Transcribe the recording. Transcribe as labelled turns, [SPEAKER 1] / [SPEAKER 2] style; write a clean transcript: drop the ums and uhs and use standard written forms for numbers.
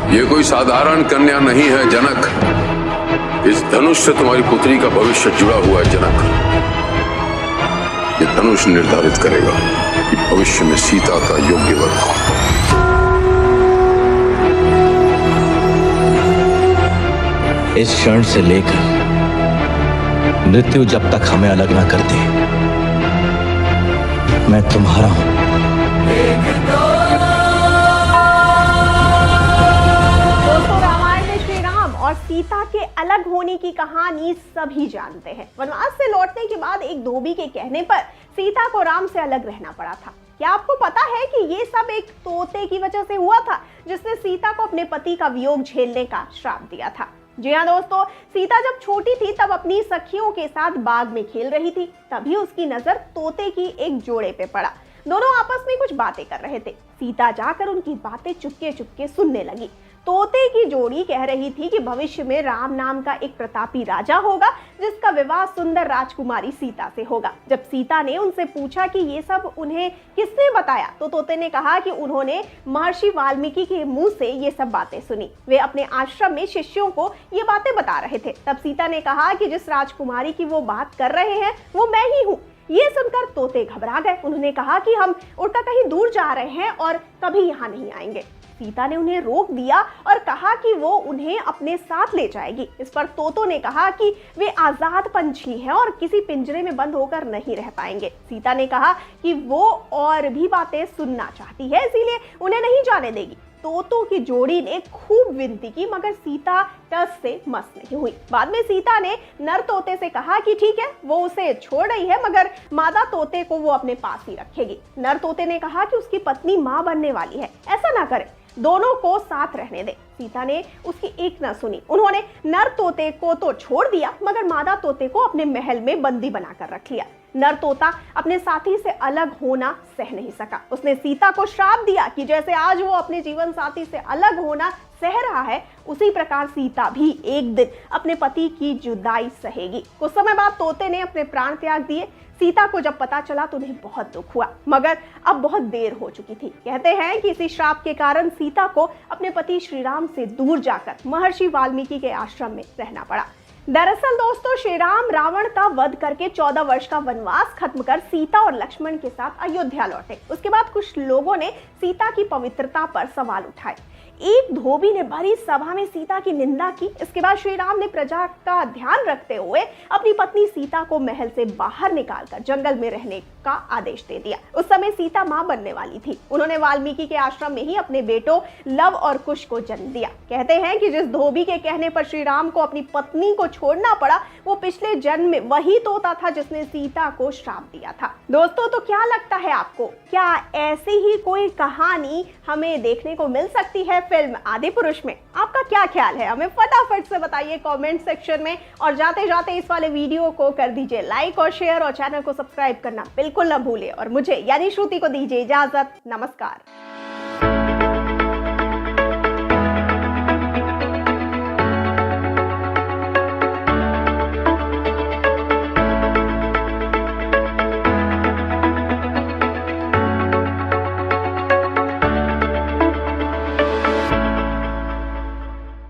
[SPEAKER 1] ये कोई साधारण कन्या नहीं है जनक। इस धनुष से तुम्हारी पुत्री का भविष्य जुड़ा हुआ है जनक। ये धनुष निर्धारित करेगा कि भविष्य में सीता का योग्य वर कौन।
[SPEAKER 2] इस क्षण से लेकर मृत्यु जब तक हमें अलग ना कर दे, मैं तुम्हारा हूं।
[SPEAKER 3] दोस्तों, रामायण में श्री राम और सीता के अलग होने की कहानी सभी जानते हैं। वनवास से लौटने के बाद एक धोबी के कहने पर सीता को राम से अलग रहना पड़ा था। क्या आपको पता है कि ये सब एक तोते की वजह से हुआ था, जिसने सीता को अपने पति का वियोग झेलने का श्राप दिया था। जी हाँ दोस्तों, सीता जब छोटी थी तब अपनी सखियों के साथ बाग में खेल रही थी। तभी उसकी नजर तोते की एक जोड़े पे पड़ा। दोनों आपस में कुछ बातें कर रहे थे। सीता जाकर उनकी बातें चुपके चुपके सुनने लगी। तोते की जोड़ी कह रही थी कि भविष्य में राम नाम का एक प्रतापी राजा होगा, जिसका विवाह सुंदर राजकुमारी सीता से होगा। जब सीता ने उनसे पूछा कि ये सब उन्हें किसने बताया, तो तोते ने कहा कि उन्होंने महर्षि वाल्मीकि के मुंह से ये सब बातें सुनी। वे अपने आश्रम में शिष्यों को ये बातें बता रहे थे। तब सीता ने कहा कि जिस राजकुमारी की वो बात कर रहे हैं वो मैं ही हूँ। ये सुनकर तोते घबरा गए। उन्होंने कहा कि हम उड़कर कहीं दूर जा रहे हैं और कभी यहाँ नहीं आएंगे। सीता ने उन्हें रोक दिया और कहा कि वो उन्हें अपने साथ ले जाएगी। इस पर तोतों ने कहा कि वे आजाद पंछी हैं और किसी पिंजरे में बंद होकर नहीं रह पाएंगे। सीता ने कहा कि वो और भी बातें सुनना चाहती है, इसीलिए उन्हें नहीं जाने देगी। तोतों की जोड़ी ने खूब विनती की, मगर सीता टस से मस नहीं हुई। बाद में सीता ने नर तोते से कहा कि ठीक है, वो उसे छोड़ रही है, मगर मादा तोते को वो अपने पास ही रखेगी। नर तोते ने कहा कि उसकी पत्नी मां बनने वाली है, ऐसा ना करे, दोनों को साथ रहने दे। सीता ने उसकी एक न सुनी। उन्होंने नर तोते को तो छोड़ दिया, मगर मादा तोते को अपने महल में बंदी बनाकर रख लिया। नर तोता अपने साथी से अलग होना सह नहीं सका। उसने सीता को श्राप दिया कि जैसे आज वो अपने जीवन साथी से अलग होना सह रहा है, उसी प्रकार सीता भी एक दिन अपने पति की जुदाई सहेगी। कुछ समय बाद तोते ने अपने प्राण त्याग दिए। सीता को जब पता चला तो उन्हें बहुत दुख हुआ, मगर अब बहुत देर हो चुकी थी। कहते हैं कि इसी श्राप के कारण सीता को अपने पति श्री राम से दूर जाकर महर्षि वाल्मीकि के आश्रम में रहना पड़ा। दरअसल दोस्तों, श्री राम रावण का वध करके 14 वर्ष का वनवास खत्म कर सीता और लक्ष्मण के साथ अयोध्या लौटे। उसके बाद कुछ लोगों ने सीता की पवित्रता पर सवाल उठाए। एक धोबी ने भरी सभा में सीता की निंदा की। इसके बाद श्री राम ने प्रजा का ध्यान रखते हुए अपनी पत्नी सीता को महल से बाहर निकालकर जंगल में रहने का आदेश दे दिया। उस समय सीता मां बनने वाली थी। उन्होंने वाल्मीकि के आश्रम में ही अपने बेटों लव और कुश को जन्म दिया। कहते हैं कि जिस धोबी के कहने पर श्री राम को अपनी पत्नी को छोड़ना पड़ा, वो पिछले जन्म में वही तोता था जिसने सीता को श्राप दिया था। दोस्तों, तो क्या लगता है आपको, क्या ऐसी ही कोई कहानी हमें देखने को मिल सकती है फिल्म आदिपुरुष में? आपका क्या ख्याल है, हमें फटाफट से बताइए कमेंट सेक्शन में। और जाते जाते इस वाले वीडियो को कर दीजिए लाइक और शेयर, और चैनल को सब्सक्राइब करना बिल्कुल न भूले। और मुझे यानी श्रुति को दीजिए इजाजत। नमस्कार।